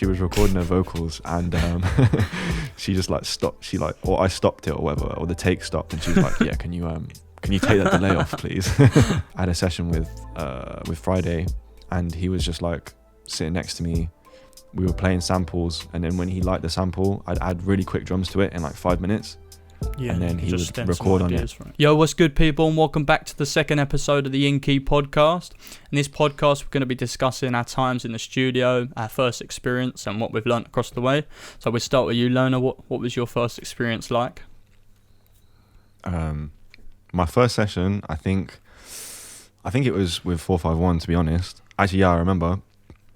She was recording her vocals, and she just like stopped. Or I stopped it or whatever, or the take stopped, and she was like, "Yeah, can you take that delay off, please?" I had a session with Friday, and he was just like sitting next to me. We were playing samples, and then when he liked the sample, I'd add really quick drums to it in like 5 minutes. Yeah, and then he would record on it. Right. Yo, what's good, people, and welcome back to the second episode of the Key Podcast. In this podcast, we're going to be discussing our times in the studio, our first experience, and what we've learnt across the way. So we'll start with you, Lona. What was your first experience like? My first session, I think it was with 451, to be honest. Actually, yeah, I remember.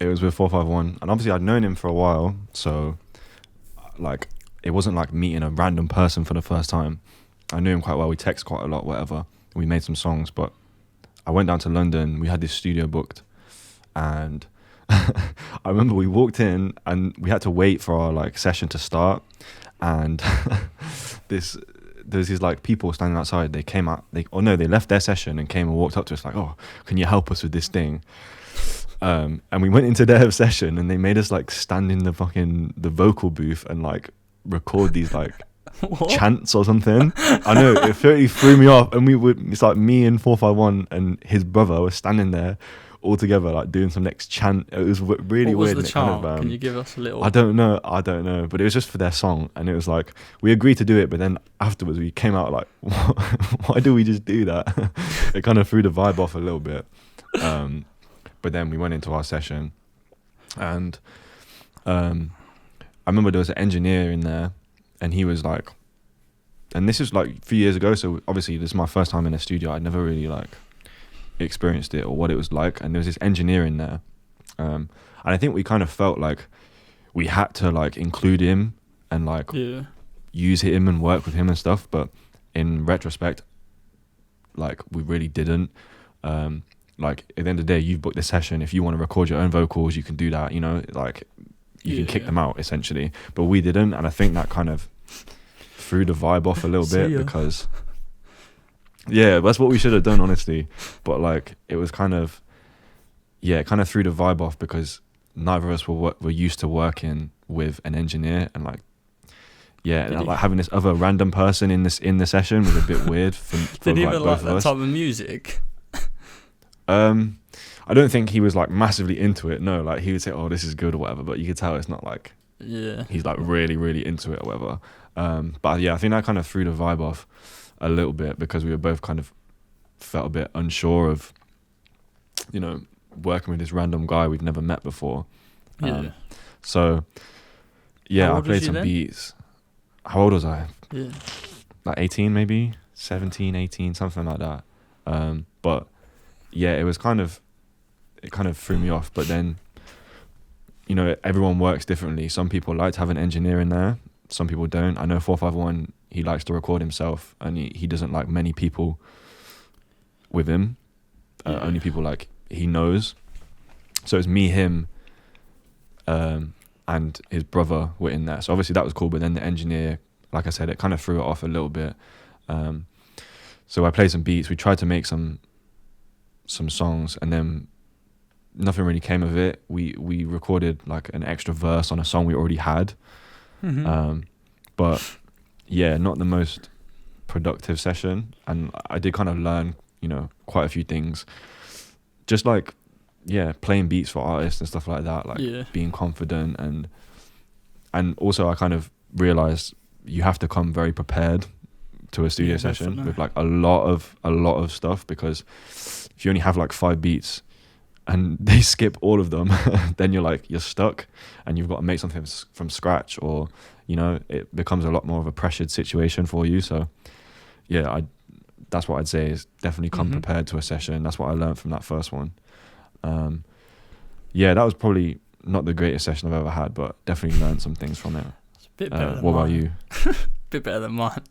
It was with 451, and obviously I'd known him for a while, so like it wasn't like meeting a random person for the first time. I knew him quite well. We text quite a lot, whatever. We made some songs, but I went down to London. We had this studio booked, and I remember we walked in and we had to wait for our like session to start, and there's these like people standing outside. They came out. They left their session and came and walked up to us like, "Oh, can you help us with this thing?" And we went into their session, and they made us like stand in the vocal booth and like record these like chants or something. I know, it really threw me off. And it's like me and 451 and his brother were standing there all together like doing some next chant. It was really weird. What was the chant? Can you give us a little? I don't know, but it was just for their song, and it was like we agreed to do it, but then afterwards we came out like, why do we just do that? It kind of threw the vibe off a little bit. But then we went into our session, and I remember there was an engineer in there, and he was like, and this is like a few years ago, so obviously this is my first time in a studio. I'd never really like experienced it or what it was like, and there was this engineer in there, and I think we kind of felt like we had to like include him and like use him and work with him and stuff, but in retrospect, like we really didn't. Like at the end of the day, you've booked the session. If you want to record your own vocals, you can do that, you know, like you can kick them out essentially, but we didn't. And I think that kind of threw the vibe off a little bit because that's what we should have done, honestly. But like it was kind of it kind of threw the vibe off because neither of us were used to working with an engineer, and like like having this other random person in the session was a bit weird for did he like even both like of that us. type of music? I don't think he was like massively into it. No, like he would say, "Oh, this is good" or whatever, but you could tell it's not like he's like really, really into it or whatever. But yeah, I think that kind of threw the vibe off a little bit because we were both kind of felt a bit unsure of, you know, working with this random guy we've never met before. So I played some beats. How old was I? Yeah, like 18 maybe, 17, 18, something like that. But yeah, it kind of threw me off. But then, you know, everyone works differently. Some people like to have an engineer in there, some people don't. I know 451, he likes to record himself, and he doesn't like many people with him. Only people like he knows. So it's me, him, and his brother were in there. So obviously that was cool, but then the engineer, like I said, it kind of threw it off a little bit. So I played some beats. We tried to make some songs, and then nothing really came of it. We recorded like an extra verse on a song we already had. But yeah, not the most productive session, and I did kind of learn, you know, quite a few things, just like playing beats for artists and stuff like that, like being confident, and also I kind of realized you have to come very prepared to a studio session with like a lot of stuff, because if you only have like 5 beats and they skip all of them, then you're stuck, and you've got to make something from scratch, or you know, it becomes a lot more of a pressured situation for you. So that's what I'd say, is definitely come prepared to a session. That's what I learned from that first one. That was probably not the greatest session I've ever had, but definitely learned some things from it. It's a bit better than what mine. About you? Bit better than mine.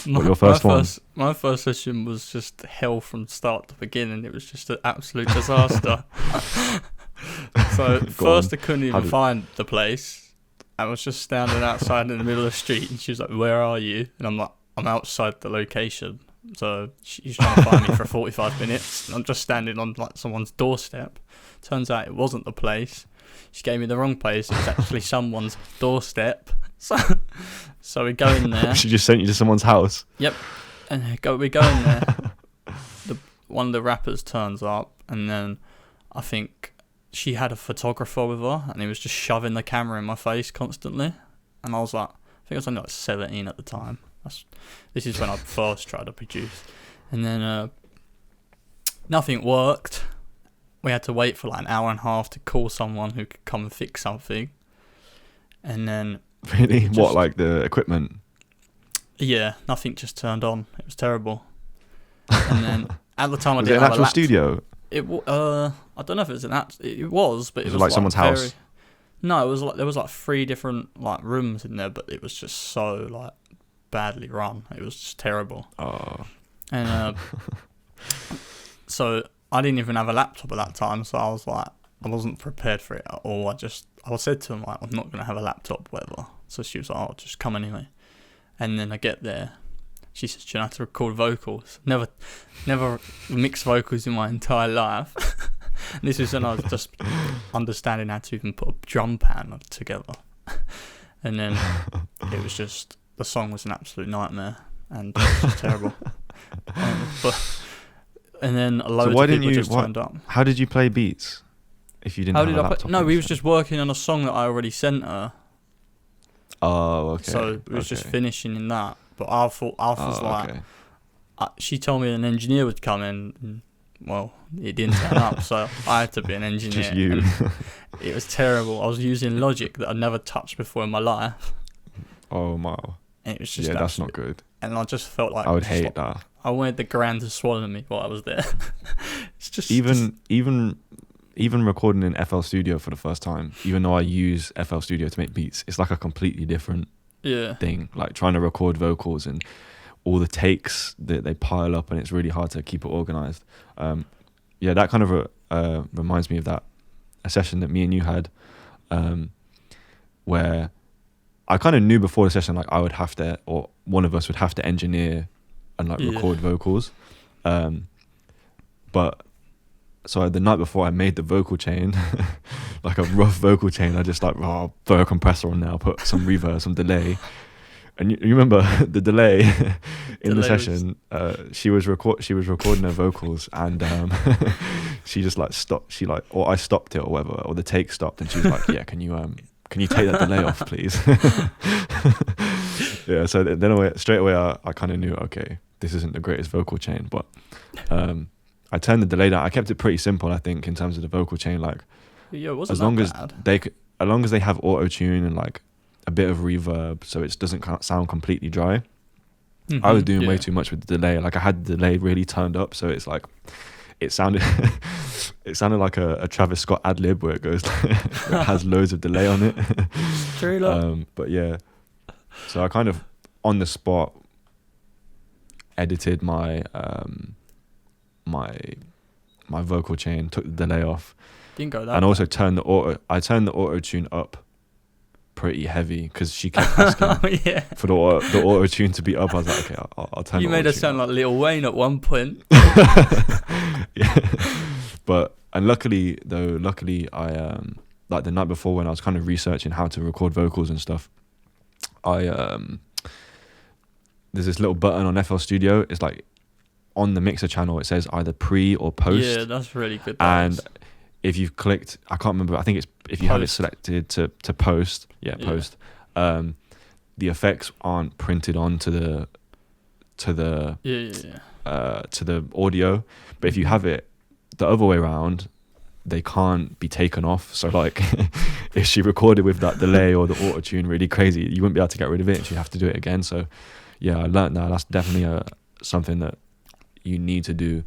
Your first one? My first session was just hell from start to beginning. It was just an absolute disaster. So first I couldn't even find the place. I was just standing outside in the middle of the street, and she was like, "Where are you?" And I'm like, "I'm outside the location." So she's trying to find me for 45 minutes. And I'm just standing on like someone's doorstep. Turns out it wasn't the place. she gave me the wrong place. It was actually someone's doorstep. So we go in there. She just sent you to someone's house. Yep. And we go in there. One of the rappers turns up, and then I think she had a photographer with her, and he was just shoving the camera in my face constantly. And I was like, I think I was only like 17 at the time. This is when I first tried to produce. And then nothing worked. We had to wait for like an hour and a half to call someone who could come and fix something. And then... Really? What, like the equipment? Yeah, nothing just turned on. It was terrible. And then at the time I was didn't it have an actual studio? I don't know if it was an actual... It was, but it was like someone's house? No, it was like there was like 3 different like rooms in there, but it was just so like badly run. It was just terrible. Oh. And so I didn't even have a laptop at that time, so I was like, I wasn't prepared for it at all. I said to him like, I'm not gonna have a laptop, whatever. So she was like, oh, just come anyway. And then I get there. She says, do you know how to record vocals? Never mixed vocals in my entire life. And this was when I was just understanding how to even put a drum pan together. And then it was just, the song was an absolute nightmare. And it was just terrible. And then a load of people just turned up. How did you play beats if you didn't have a laptop? No, we was just working on a song that I already sent her. Oh, okay. So it was just finishing in that. But I was like, she told me an engineer would come in. And, well, it didn't turn up, so I had to be an engineer. Just you. It was terrible. I was using Logic that I'd never touched before in my life. Oh, wow. And it was just that's not good. And I just felt like I would hate that. I wanted the ground to swallow me while I was there. It's just even recording in FL Studio for the first time, even though I use FL Studio to make beats, it's like a completely different thing. Like trying to record vocals and all the takes that they pile up, and it's really hard to keep it organized. That kind of reminds me of a session that me and you had, where I kind of knew before the session like I would have to, or one of us would have to engineer and like record vocals. But so the night before I made the vocal chain, like a rough vocal chain, I just like, throw a compressor on there, put some reverb, some delay. And you remember the delay in the session? She was recording her vocals, and she just like stopped. Or I stopped it, or whatever, or the take stopped, and she was like, "Yeah, can you take that delay off, please?" Yeah. So then straight away, I kind of knew, okay, this isn't the greatest vocal chain, but I turned the delay down. I kept it pretty simple, I think, in terms of the vocal chain. Like, as long as they have auto tune and like a bit of reverb, so it doesn't sound completely dry. Mm-hmm, I was doing way too much with the delay. Like I had the delay really turned up, so it's like it sounded like a Travis Scott ad lib where it goes where it has loads of delay on it. But yeah, so I kind of on the spot edited my my vocal chain, took the delay off, didn't go that and bad. also turned the auto tune up pretty heavy because she kept asking for the auto tune to be up. I was like, okay, I'll turn. You made her sound like Lil Wayne at one point. Yeah, but luckily I like the night before when I was kind of researching how to record vocals and stuff, I there's this little button on FL Studio. It's like on the mixer channel. It says either pre or post. Yeah, that's really good. And if you've clicked, I can't remember, I think it's if you have it selected to post, post, the effects aren't printed onto the audio, but if you have it the other way around, they can't be taken off. So like if she recorded with that delay or the auto tune really crazy, you wouldn't be able to get rid of it, and she'd have to do it again. So yeah, I learned that. That's definitely something that you need to do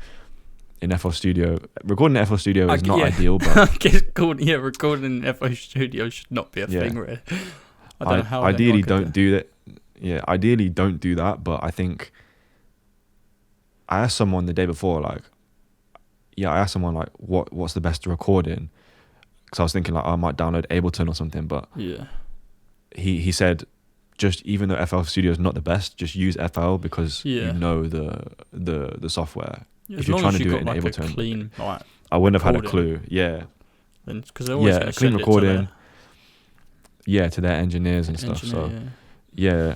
in FL Studio. Recording in FL Studio is not ideal, but recording in FL Studio should not be a thing, really. I don't know how. Ideally, don't do that. Yeah, ideally, don't do that. But I think I asked someone the day before, what's the best to record in? Because I was thinking I might download Ableton or something, but he said, just even though FL Studio is not the best, just use FL because you know the software. Yeah, if you're trying to do it in Ableton, I wouldn't have had a clue. Yeah, then because they're always going to clean send recording. it To their engineers and stuff. So yeah.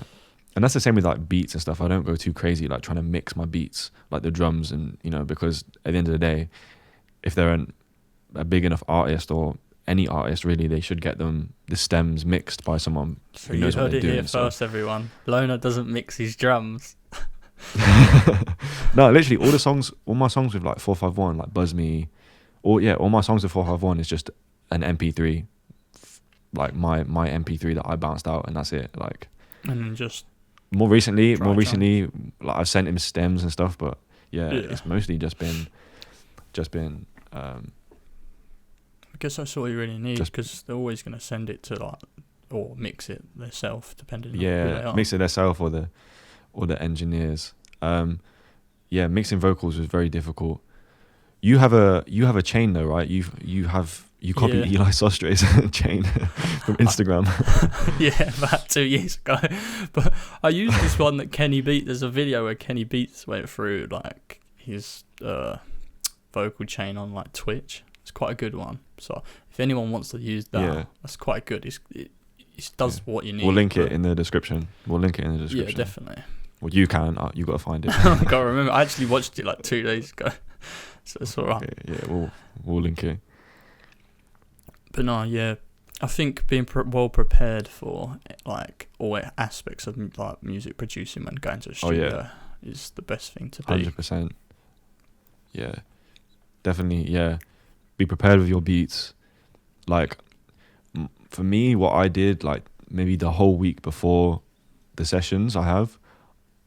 And that's the same with like beats and stuff. I don't go too crazy like trying to mix my beats, like the drums, and because at the end of the day, if they're a big enough artist or any artist really, they should get the stems mixed by someone who knows what they're doing. Here first, everyone. Loner doesn't mix his drums. No, literally all my songs with like 451, like Buzz Me, all my songs with 451 is just an MP3, like my MP3 that I bounced out, and that's it. Like, and then just more recently, like I've sent him stems and stuff, but it's mostly just been. I guess that's all you really need, because they're always going to send it to like, or mix it themselves, depending on who they are. Mix it themselves or the engineers. Mixing vocals was very difficult. You have a chain though, right? You copied Eli Sostre's chain from Instagram. About 2 years ago. But I used this one that Kenny Beats. There's a video where Kenny Beats went through like his vocal chain on like Twitch. It's quite a good one. So if anyone wants to use that, that's quite good. It does what you need. We'll link it in the description. Yeah, definitely. Well, you can. You got to find it. I can't remember. I actually watched it like 2 days ago. So it's alright. Okay, yeah, we'll link it. But no, I think being well prepared for like all aspects of like music producing when going to a studio is the best thing to be. 100%. Yeah, definitely. Yeah, be prepared with your beats. Like for me, what I did, like maybe the whole week before the sessions I have,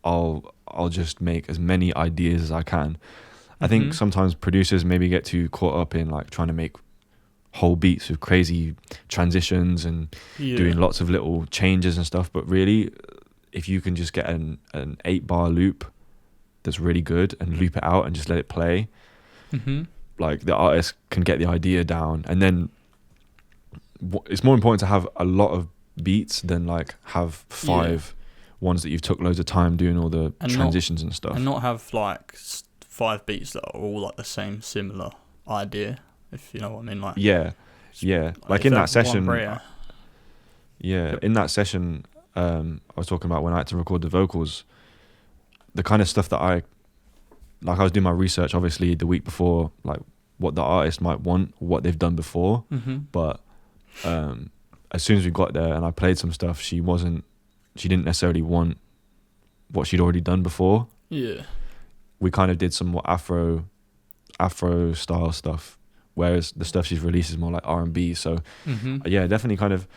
I'll just make as many ideas as I can. I think sometimes producers maybe get too caught up in like trying to make whole beats with crazy transitions and doing lots of little changes and stuff, but really if you can just get an 8-bar loop that's really good and loop it out and just let it play, like the artist can get the idea down. And then it's more important to have a lot of beats than like have 5 ones that you've took loads of time doing all the transitions and stuff, and not have like 5 beats that are all like the same similar idea, if you know what I mean. Like like in that session, in that session I was talking about when I had to record the vocals, the kind of stuff that I was doing my research obviously the week before, like what the artist might want, what they've done before, but as soon as we got there and I played some stuff, she didn't necessarily want what she'd already done before. We kind of did some more Afro style stuff, whereas the stuff she's released is more like R&B. So definitely kind of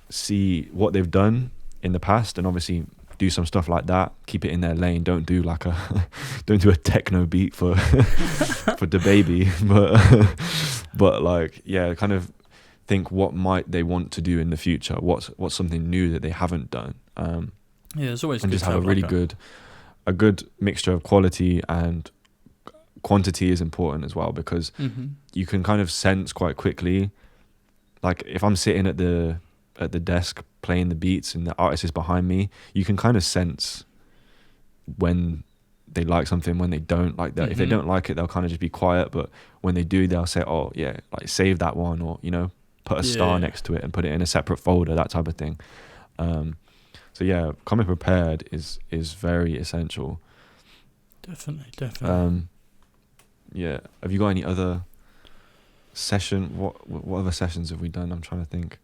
see what they've done in the past and obviously do some stuff like that. Keep it in their lane. Don't do like don't do a techno beat for for DaBaby, but like kind of think what might they want to do in the future. What's something new that they haven't done. It's always and good just have a really good mixture of quality, and quantity is important as well, because you can kind of sense quite quickly, like if I'm sitting at the desk playing the beats and the artist is behind me, you can kind of sense when they like something, when they don't like that. If they don't like it, they'll kind of just be quiet, but when they do, they'll say, oh yeah, like save that one, or put a star next to it and put it in a separate folder, that type of thing. So coming prepared is very essential. Definitely. Have you got any other session? What other sessions have we done? I'm trying to think.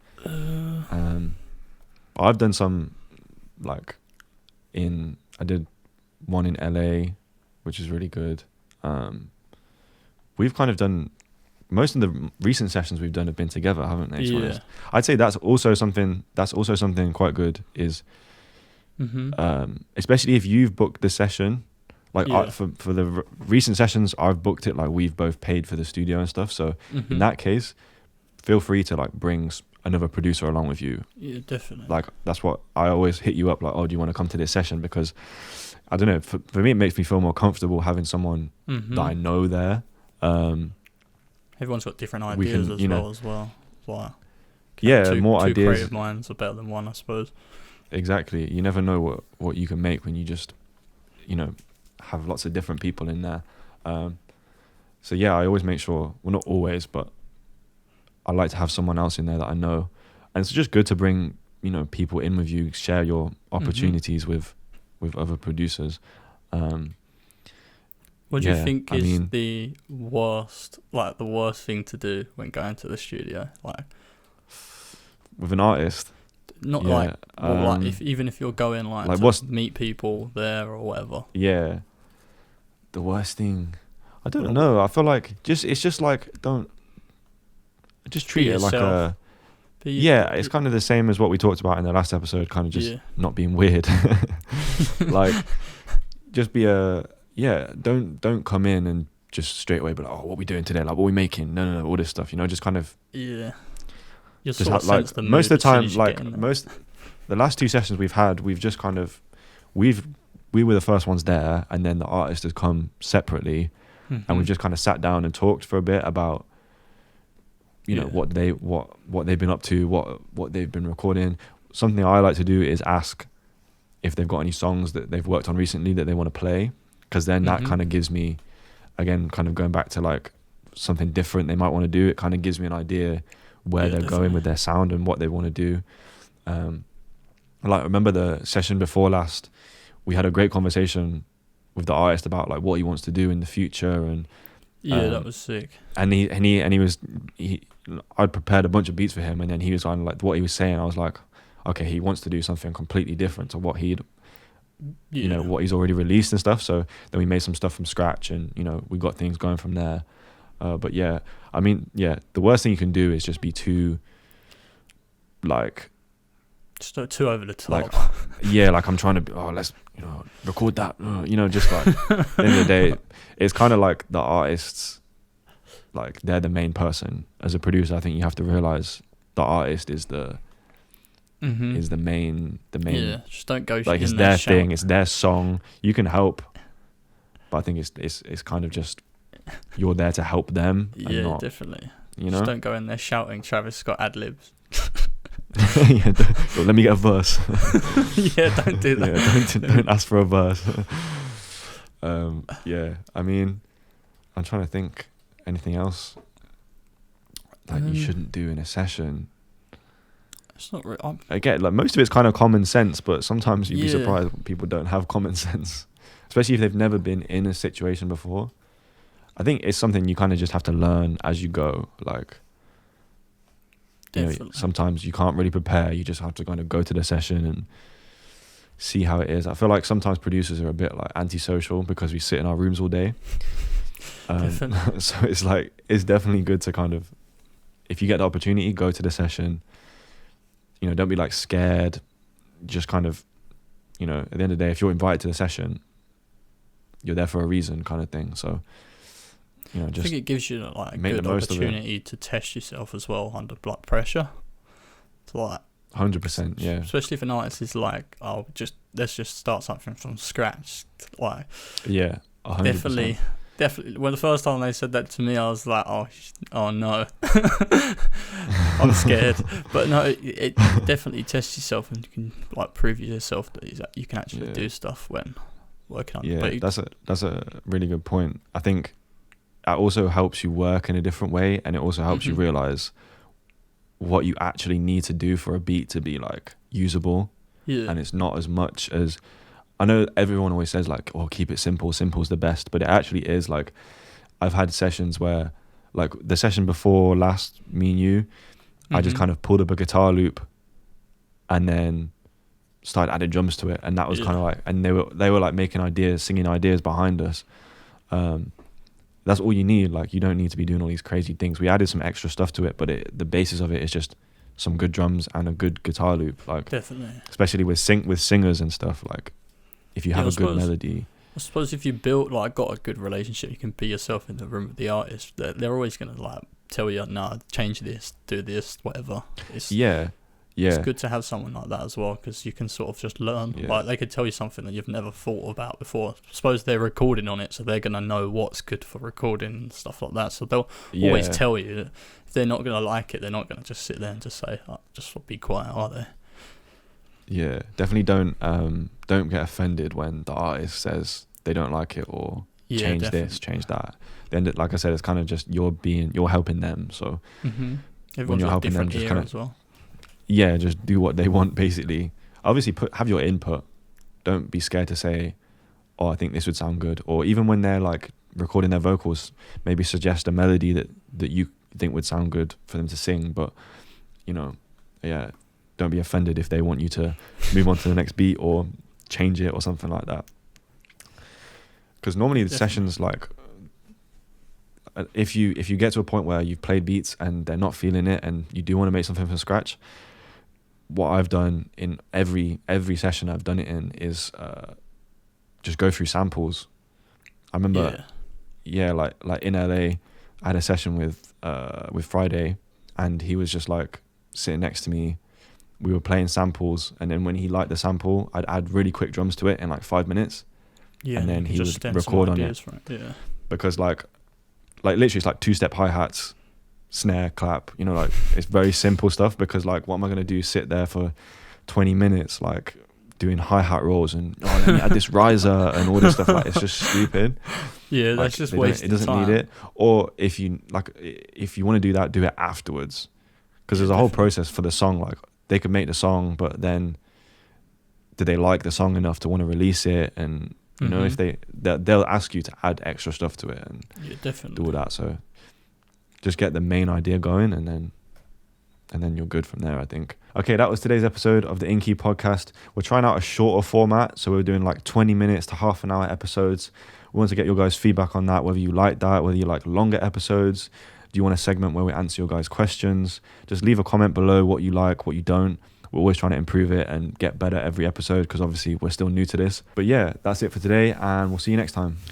I've done some, like I did one in LA, which is really good. We've kind of done most of the recent sessions we've done have been together, haven't they? I'd say that's also something quite good is, especially if you've booked the session, like for the recent sessions I've booked it, like we've both paid for the studio and stuff. So in that case, feel free to like bring another producer along with you. Yeah, definitely. Like that's what I always hit you up, like, oh, do you want to come to this session? Because I don't know, for me it makes me feel more comfortable having someone that I know there. Everyone's got different ideas as well. Like, more two ideas. Creative minds are better than one, I suppose. Exactly. You never know what you can make when you just, have lots of different people in there. I always make sure, well, not always, but I like to have someone else in there that I know, and it's just good to bring, you know, people in with you, share your opportunities with other producers. What do you think is the worst thing to do when going to the studio, like with an artist? Not like even if you're going like to meet people there or whatever. Yeah, the worst thing, I don't know. I feel like it's just like don't just treat it like a. It's kind of the same as what we talked about in the last episode. Kind of just not being weird. Like, just be don't come in and just straight away be like, oh, what are we doing today? Like, what are we making? No, all this stuff. You know, just kind of You're just sort of like the most of the time, like the last 2 sessions we've had, we've just kind of we were the first ones there, and then the artist has come separately, and we've just kind of sat down and talked for a bit about, you know, what they've been up to, what they've been recording. Something I like to do is ask if they've got any songs that they've worked on recently that they want to play, because then that kind of gives me, again, kind of going back to like something different they might want to do. It kind of gives me an idea where they're going with their sound and what they want to do. Like, remember the session before last, we had a great conversation with the artist about like what he wants to do in the future, and that was sick. And I'd prepared a bunch of beats for him, and then he was on like what he was saying. I was like, okay, he wants to do something completely different to what you know, what he's already released and stuff. So then we made some stuff from scratch, and you know, we got things going from there. But yeah, I mean, the worst thing you can do is just be too, like, just not too over the top. Like, like I'm trying to, let's, you know, record that, you know, just like, at the end of the day, it's kind of like the artists, like, they're the main person. As a producer, I think you have to realize the artist is the main. Yeah, just don't go. Like, it's their thing, it's their song. You can help, but I think it's kind of just, you're there to help them. Yeah, not, definitely. You know, just don't go in there shouting Travis Scott ad libs. Let me get a verse. Don't do that. Don't ask for a verse. I mean, I'm trying to think anything else that you shouldn't do in a session. It's not really. Again, like, most of it's kind of common sense, but sometimes you'd be surprised when people don't have common sense, especially if they've never been in a situation before. I think it's something you kind of just have to learn as you go. Like, you know, sometimes you can't really prepare. You just have to kind of go to the session and see how it is. I feel like sometimes producers are a bit like antisocial because we sit in our rooms all day. So it's like, it's definitely good to kind of, if you get the opportunity, go to the session. You know, don't be like scared. Just kind of, you know, at the end of the day, if you're invited to the session, you're there for a reason, kind of thing. So, you know, just I think it gives you like a good opportunity to test yourself as well under blood pressure. To like 100%, yeah. Especially if an artist is like, let's just start something from scratch. Like, 100%. Definitely. When the first time they said that to me, I was like, oh no, I'm scared. But no, it definitely tests yourself, and you can like prove yourself that you can actually do stuff when working on it. Yeah, that's a really good point. I think that also helps you work in a different way, and it also helps you realize what you actually need to do for a beat to be like usable. Yeah. And it's not as much as, I know everyone always says like, oh, keep it simple. Simple's the best. But it actually is. Like, I've had sessions where, like the session before last, me and you, I just kind of pulled up a guitar loop and then started adding drums to it. And that was kind of like, and they were like making ideas, singing ideas behind us. That's all you need. Like, you don't need to be doing all these crazy things. We added some extra stuff to it, but the basis of it is just some good drums and a good guitar loop. Like, definitely. Especially with singers and stuff. Like, if you have a good melody. I suppose if you got a good relationship, you can be yourself in the room with the artist. They're always going to like tell you, no, change this, do this, whatever. It's good to have someone like that as well, because you can sort of just learn. Like, they could tell you something that you've never thought about before. I suppose they're recording on it, so they're going to know what's good for recording and stuff like that. So they'll always tell you that if they're not going to like it, they're not going to just sit there and just say, just be quiet, are they? Yeah, definitely don't get offended when the artist says they don't like it or change this, change that. Then, like I said, it's kind of just you're helping them. So Everyone's got a different ear as well. Yeah, just do what they want basically. Obviously, have your input. Don't be scared to say, "Oh, I think this would sound good." Or even when they're like recording their vocals, maybe suggest a melody that you think would sound good for them to sing. But don't be offended if they want you to move on to the next beat or change it or something like that. Because normally the sessions, like, if you get to a point where you've played beats and they're not feeling it and you do want to make something from scratch, what I've done in every session I've done it in is just go through samples. I remember, like in LA, I had a session with Friday, and he was just like sitting next to me. We were playing samples, and then when he liked the sample, I'd add really quick drums to it in like 5 minutes. Yeah, and then he would record on it. Yeah. Because like literally it's like 2-step hi-hats, snare, clap, like it's very simple stuff. Because like, what am I going to do? Sit there for 20 minutes like doing hi-hat rolls and let me add this riser and all this stuff. Like, it's just stupid. Yeah, like, that's just wasting time. It doesn't need it. Or if you want to do that, do it afterwards. Because there's a whole process for the song. Like, they could make the song, but then do they like the song enough to want to release it? And if they'll ask you to add extra stuff to it and definitely do all that. So just get the main idea going, and then you're good from there, I think. Okay, that was today's episode of the Key Podcast. We're trying out a shorter format, so we're doing like 20 minutes to half an hour episodes. We want to get your guys' feedback on that, whether you like that, whether you like longer episodes. Do you want a segment where we answer your guys' questions? Just leave a comment below what you like, what you don't. We're always trying to improve it and get better every episode, because obviously we're still new to this. But yeah, that's it for today, and we'll see you next time.